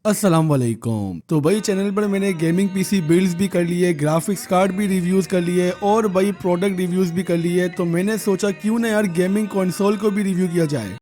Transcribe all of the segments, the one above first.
अस्सलाम वालेकुम। तो भाई चैनल पर मैंने गेमिंग पीसी बिल्ड्स भी कर लिए, ग्राफिक्स कार्ड भी रिव्यूज कर लिए और भाई प्रोडक्ट रिव्यूज भी कर लिए। तो मैंने सोचा क्यों ना यार गेमिंग कंसोल को भी रिव्यू किया जाए।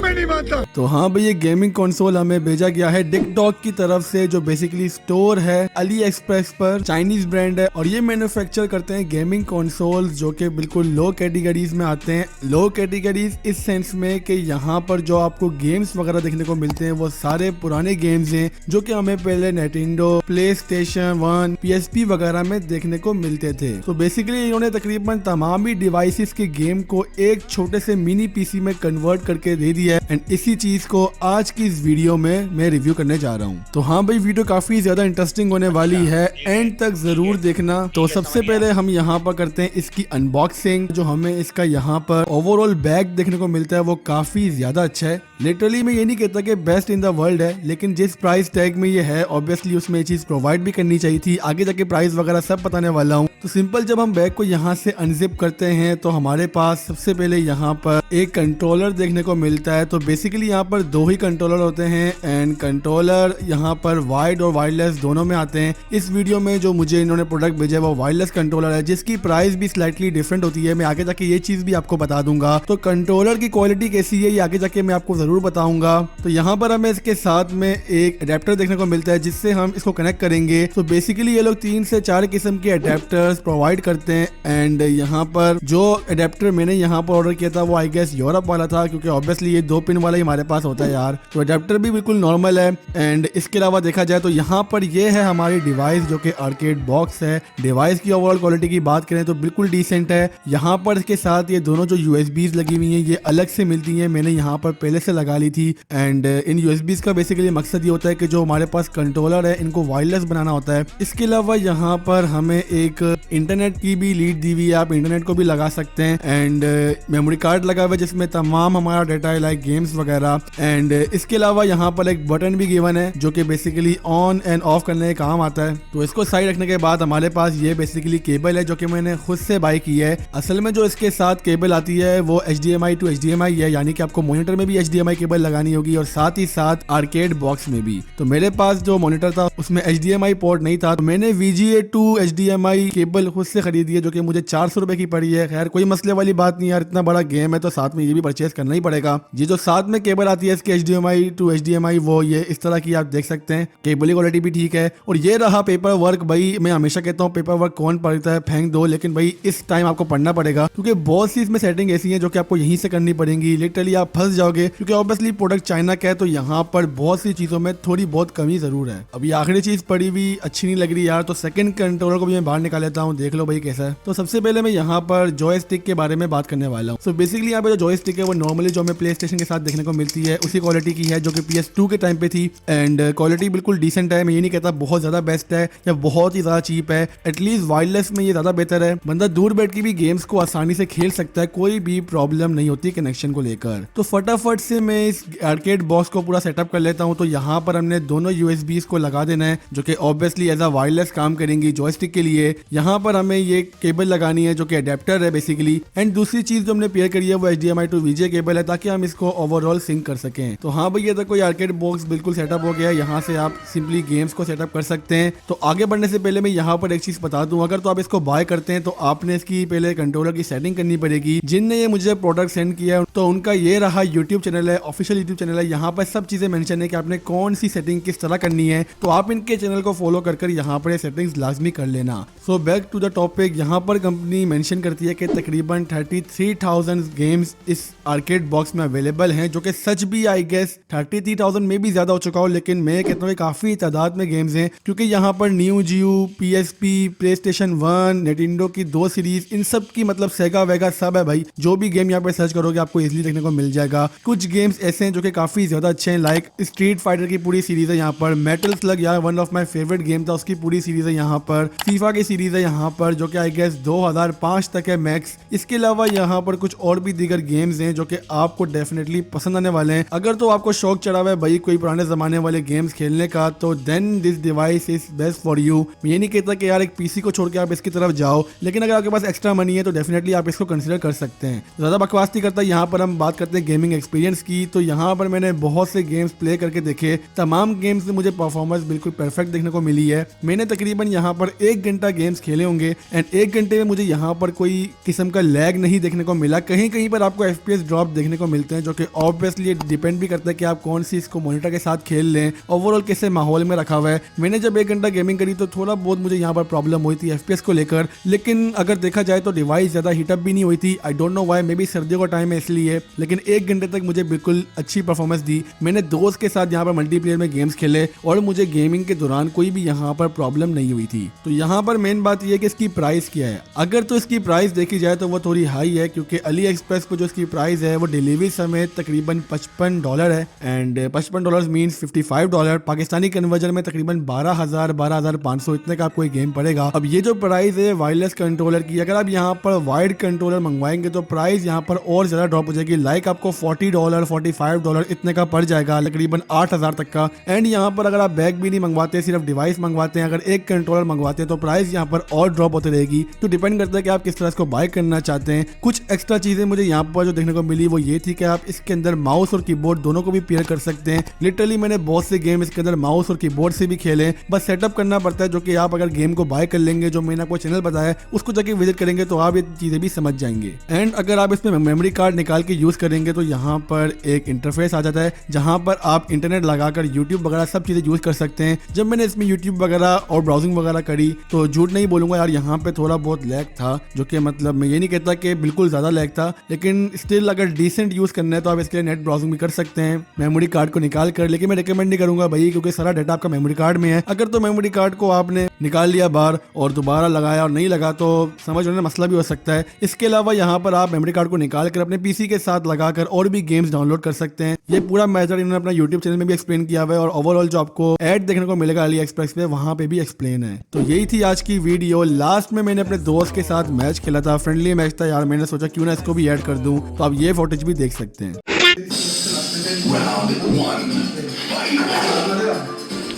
मैं नहीं मानता। तो हाँ भाई, ये गेमिंग कंसोल हमें भेजा गया है डिकडॉग की तरफ से, जो बेसिकली स्टोर है अली एक्सप्रेस पर, चाइनीज ब्रांड है और ये मैन्युफैक्चर करते हैं गेमिंग कंसोल्स जो कि बिल्कुल लो कैटेगरीज में आते हैं। लो कैटेगरीज इस सेंस में कि यहाँ पर जो आपको गेम्स वगैरह देखने को मिलते हैं वो सारे पुराने गेम्स हैं जो कि हमें पहले निंटेंडो, प्ले स्टेशन 1, PSP वगैरह में देखने को मिलते थे। तो बेसिकली इन्होंने तकरीबन तमाम ही डिवाइसेस के गेम को एक छोटे से मिनी पीसी में कन्वर्ट करके दे दिया है एंड इसी चीज को आज की इस वीडियो में मैं रिव्यू करने जा रहा हूँ। तो हाँ भाई, वीडियो काफी ज्यादा इंटरेस्टिंग होने वाली है, एंड तक जरूर देखना। तो सबसे पहले हम यहाँ पर करते हैं इसकी अनबॉक्सिंग। जो हमें इसका यहाँ पर ओवरऑल बैग देखने को मिलता है वो काफी ज्यादा अच्छा है। लिटरली मैं ये नहीं कहता कि बेस्ट इन द वर्ल्ड है, लेकिन जिस प्राइस टैग में ये है ऑब्वियसली उसमें ये चीज प्रोवाइड भी करनी चाहिए थी। आगे जाके प्राइस वगैरह सब बताने वाला हूँ। तो सिंपल जब हम बैग को यहाँ से अनजिप करते हैं तो हमारे पास सबसे पहले यहाँ पर एक कंट्रोलर देखने को मिलता है। तो बेसिकली यहाँ पर दो ही कंट्रोलर होते हैं एंड कंट्रोलर यहाँ पर वायर्ड और वायरलेस दोनों में आते हैं। इस वीडियो में जो मुझे इन्होंने प्रोडक्ट भेजा है वो वायरलेस कंट्रोलर है जिसकी प्राइस भी स्लाइटली डिफरेंट होती है। मैं आगे जाके ये चीज भी आपको बता दूंगा। तो कंट्रोलर की क्वालिटी कैसी है ये आगे जाके मैं आपको जरूर बताऊंगा। तो यहाँ पर हमें इसके साथ में एक अडेप्टर देखने को मिलता है जिससे हम इसको कनेक्ट करेंगे। तो बेसिकली ये लोग 3 से 4 किस्म के अडेप्टर्स प्रोवाइड करते हैं एंड यहाँ पर जो अडेप्टर मैंने यहाँ पर ऑर्डर किया था वो आई गेस यूरोप वाला था, क्योंकि ऑब्वियसली ये 2 पिन वाला ही हमारे पास होता है यार। तो अडेप्टर भी बिल्कुल नॉर्मल है एंड इसके अलावा देखा जाए तो यहाँ पर ये है हमारी डिवाइस जो कि आर्केड बॉक्स है। डिवाइस की ओवरऑल क्वालिटी की बात करें तो बिल्कुल डिसेंट है। यहाँ पर इसके साथ ये दोनों जो यूएसबीज लगी हुई हैं ये अलग से मिलती हैं, मैंने यहाँ पर पहले से लगा ली थी। एंड इन यूएसबीज का बेसिकली मकसद ये होता है कि जो हमारे पास कंट्रोलर है इनको वायरलेस बनाना होता है। इसके अलावा यहाँ पर हमें एक इंटरनेट की भी लीड दी हुई है, आप इंटरनेट को भी लगा सकते हैं एंड मेमोरी कार्ड लगा हुआ है जिसमें तमाम हमारा डेटा है लाइक गेम्स वगैरह। एंड इसके अलावा यहाँ पर एक बटन भी गिवन है जो कि बेसिकली ऑन एंड ऑफ करने के काम आता है। तो इसको साइड रखने के बाद हमारे पास ये बेसिकली केबल है जो कि मैंने खुद से बाय की है। असल में जो इसके साथ केबल आती है वो HDMI टू HDMI है, यानी कि आपको मॉनिटर में भी HDMI केबल लगानी होगी और साथ ही साथ आर्केड बॉक्स में भी। तो मेरे पास जो मॉनिटर था उसमें HDMI पोर्ट नहीं था, तो मैंने VGA टू HDMI केबल खुद से खरीदी है जो कि मुझे 400 रुपए की पड़ी है। खैर कोई मसले वाली बात नहीं यार, इतना बड़ा गेम है तो साथ में ये भी परचेज करना ही पड़ेगा। ये जो साथ में केबल आती है इसके HDMI टू HDMI वो ये इस तरह की आप देख सकते हैं, केबल की क्वालिटी भी ठीक है। और ये रहा पेपर वर्क। भाई मैं हमेशा कहता हूँ पेपर वर्क कौन पढ़ता है, फेंक दो, लेकिन भाई इस टाइम आपको पढ़ना पड़ेगा क्योंकि बहुत सी इसमें सेटिंग ऐसी है जो कि आपको यहीं से करनी पड़ेंगी। लिटरली आप फंस जाओगे क्योंकि ऑब्वियसली प्रोडक्ट चाइना का है तो यहाँ पर बहुत सी चीजों में थोड़ी बहुत कमी जरूर है। अभी आखिरी चीज पड़ी हुई अच्छी नहीं लग रही यार, तो सेकंड कंट्रोलर को भी मैं बाहर निकाल लेता हूँ, देख लो भाई कैसा है। तो सबसे पहले मैं यहाँ पर जॉयस्टिक के बारे में बात करने वाला हूँ। सो बेसिकली यहाँ पे जो जॉयस्टिक है वो नॉर्मली जो हमें प्ले स्टेशन के साथ देखने को मिलती है उसी क्वालिटी की है जो कि PS2 के टाइम पे थी एंड क्वालिटी बिल्कुल डिसेंट है। मैं ये नहीं कहता बहुत ज्यादा बेस्ट है या बहुत ही ज्यादा चीप है, एटलीस्ट वायरलेस में ये ज्यादा बेहतर है। बंदा दूर बैठ के भी गेम्स को आसानी से खेल सकता है, कोई भी प्रॉब्लम नहीं होती कनेक्शन को लेकर। तो फटाफट से मैं इस आर्केड बॉक्स को पूरा सेटअप कर लेता हूँ। तो यहाँ पर हमने दोनों यूएसबीज को लगा देना है जो कि ऑब्वियसली एज अ वायरलेस काम करेंगी जॉयस्टिक के लिए। यहाँ पर हमें ये केबल लगानी है जो कि अडेप्टर है बेसिकली। एंड दूसरी चीज जो हमने पेयर करी है वो HDMI टू VGA केबल है ताकि हम इसको ओवरऑल सिंक कर सकें। तो हाँ भैया, तो कोई आर्केड बॉक्स बिल्कुल सेटअप हो गया है, यहाँ से आप सिंपली गेम्स को सेटअप कर सकते हैं। तो आगे बढ़ने से पहले मैं यहाँ पर एक चीज बता दूं, अगर तो आप इसको बाय करते हैं तो आपने इसकी पहले कंट्रोलर की सेटिंग करनी पड़ेगी। जिनने ये मुझे प्रोडक्ट सेंड किया है तो उनका ये रहा यूट्यूब चैनल है, ऑफिशियल यूट्यूब चैनल है। यहाँ पर सब चीजें मेंशन है कि आपने कौन सी सेटिंग किस तरह करनी है, तो आप इनके चैनल को फॉलो कर यहाँ पर सेटिंग्स लाजमी कर लेना। So back to the topic, यहाँ पर कंपनी मेंशन करती है कि तकरीबन 33,000 गेम्स इस आर्केड बॉक्स में अवेलेबल हैं, जो कि सच भी आई गेस 33,000 में भी ज्यादा हो चुका हो, लेकिन मैं कहता हूँ काफी तादाद में गेम्स हैं क्योंकि यहाँ पर न्यू जियो, PSP, प्ले स्टेशन 1, निंटेंडो की 2 सीरीज, इन सब की मतलब सेगा वेगा सब है भाई। जो भी गेम यहाँ पे सर्च करोगे आपको इजीली देखने को मिल जाएगा। कुछ गेम्स ऐसे हैं जो कि काफी ज्यादा अच्छे हैं, लाइक स्ट्रीट फाइटर की पूरी सीरीज है यहाँ पर, मेटल स्लग यार one of my favourite game था उसकी पूरी सीरीज है यहाँ पर, फीफा की सीरीज है यहाँ पर जो कि आई गेस 2005 तक है मैक्स। इसके अलावा यहाँ पर कुछ और भी दीगर गेम्स हैं जो कि आपको डेफिनेटली पसंद आने वाले हैं। अगर तो आपको शौक चढ़ा हुआ है भाई कोई पुराने जमाने वाले गेम्स खेलने का, तो then this device is best for you. मैं ये नहीं कहता कि यार एक पीसी को छोड़ के आप इसकी तरफ जाओ, लेकिन अगर आपके पास एक्स्ट्रा मनी है तो डेफिनेटली आप इसको कंसिडर कर सकते हैं। ज्यादा बकवास नहीं करता, यहाँ पर हम बात करते हैं गेमिंग एक्सपीरियंस की। तो यहाँ पर मैंने बहुत से गेम्स प्ले करके देखे, तमाम गेम्स में मुझे परफॉर्मेंस बिल्कुल परफेक्ट देखने को मिली है। मैंने तकरीबन यहाँ पर 1 घंटा गेम्स खेले होंगे एंड 1 घंटे में मुझे यहाँ पर कोई किस्म का लैग नहीं देखने को मिला। कहीं कहीं पर आपको एफपीएस ड्रॉप देखने को मिलते हैं, जो कि ऑब्वियसली डिपेंड भी करता है कि आप कौन सी इसको मॉनिटर के साथ खेल लें, ओवरऑल कैसे माहौल में रखा हुआ है। मैंने जब 1 घंटा गेमिंग करी तो थोड़ा बहुत मुझे यहाँ पर प्रॉब्लम हुई थी एफपीएस को लेकर, लेकिन अगर देखा जाए तो डिवाइस ज्यादा हीटअप भी नहीं हुई थी। I don't know why, may be सर्दियों का टाइम है इसलिए, लेकिन 1 घंटे तक मुझे बिल्कुल अच्छी परफॉर्मेंस दी। मैंने दोस्त के साथ यहाँ पर मल्टीप्लेयर में गेम्स खेले और मुझे गेमिंग के दौरान कोई भी यहाँ पर प्रॉब्लम नहीं हुई थी। तो यहाँ पर मेन बात यह है कि इसकी प्राइस क्या है। अगर तो इसकी प्राइस देखी जाए तो वो थोड़ी हाई है, क्योंकि अली एक्सप्रेस पर जो इसकी प्राइस है वो डिलीवरी समेत तकरीबन $55 है एंड $55 मीन्स $55 पाकिस्तानी कन्वर्जन में तकरीबन 12,500 इतने का आपको गेम पड़ेगा। अब ये जो प्राइस है वायरलेस कंट्रोलर की, अगर आप यहाँ पर वायर्ड कंट्रोलर मंगवाएंगे तो प्राइस यहाँ पर और ज्यादा ड्रॉप हो जाएगी। लाइक आपको $40 $45 इतने का पड़ जाएगा, तकरीबन 8,000 तक का। एंड यहाँ पर अगर आप बैग भी नहीं मंगवाते, सिर्फ डिवाइस मंगवाते हैं, अगर एक कंट्रोलर मंगवाते हैं तो प्राइस यहाँ पर और ड्रॉप होती रहेगी। तो डिपेंड करता है कि आप किस तरह इसको बाय करना चाहते हैं। कुछ एक्स्ट्रा चीजें मुझे यहाँ पर जो देखने को मिली वो ये थी कि आप इसके अंदर माउस और कीबोर्ड दोनों को भी पेयर कर सकते हैं। लिटरली मैंने बहुत से गेम इसके अंदर माउस और कीबोर्ड से भी खेले, बस सेटअप करना पड़ता है, जो कि आप अगर गेम को बाय कर लेंगे, जो मैंने आपको चैनल बताया उसको जाके विजिट करेंगे तो आप ये चीजें भी समझ जाएंगे। एंड अगर आप इसमें मेमोरी कार्ड निकाल के यूज करेंगे तो यहाँ पर एक इंटरफेस आ जाता है जहाँ पर आप इंटरनेट लगाकर यूट्यूब वगैरह सब चीजें यूज कर सकते हैं। जब मैंने इसमें यूट्यूब वगैरह और ब्राउजिंग वगैरह करी तो झूठ नहीं बोलूंगा यार, यहाँ पे थोड़ा बहुत लैग था, जो कि मतलब मैं ये नहीं कहता कि बिल्कुल ज्यादा लैग था, लेकिन स्टिल अगर डिसेंट यूज करना है तो आप इसके लिए नेट ब्राउजिंग भी कर सकते हैं मेमोरी कार्ड को निकाल कर। लेकिन मैं रिकमेंड नहीं करूंगा भाई, क्योंकि सारा डाटा आपका मेमोरी कार्ड में है। अगर तो मेमोरी कार्ड को आपने निकाल लिया बाहर और दोबारा लगाया और नहीं लगा तो समझ लो मसला भी हो सकता है। इसके अलावा यहाँ पर आप मेमोरी कार्ड को निकाल कर अपने पीसी के साथ लगाकर और भी गेम्स डाउनलोड कर सकते हैं। ये पूरा मेथड इन्होंने अपना यूट्यूब चैनल में भी एक्सप्लेन किया हुआ है और ओवरऑल जो आपको ऐड देखने को मिलेगा अली एक्सप्रेस पे वहां पे भी एक्सप्लेन है। तो यही थी आज की वीडियो। लास्ट में मैंने अपने दोस्त के साथ मैच खेला था, फ्रेंडली मैच था यार, मैंने सोचा क्यों ना इसको भी ऐड कर दूं, तो आप ये फुटेज भी देख सकते हैं।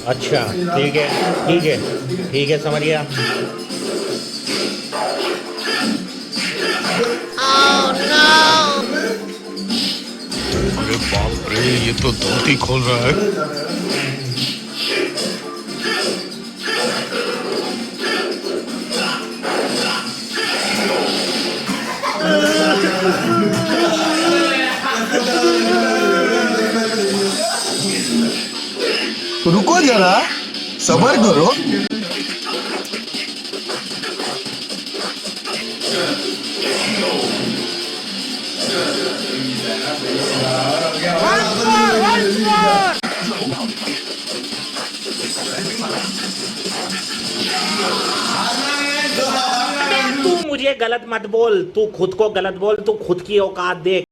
अच्छा ठीक है ठीक है ठीक है, समझ गया। अरे बाप रे, ये तो धोती खोल रहा है। रुको जरा, सबर करो। तू मुझे गलत मत बोल, तू खुद को गलत बोल, तू खुद की औकात देख।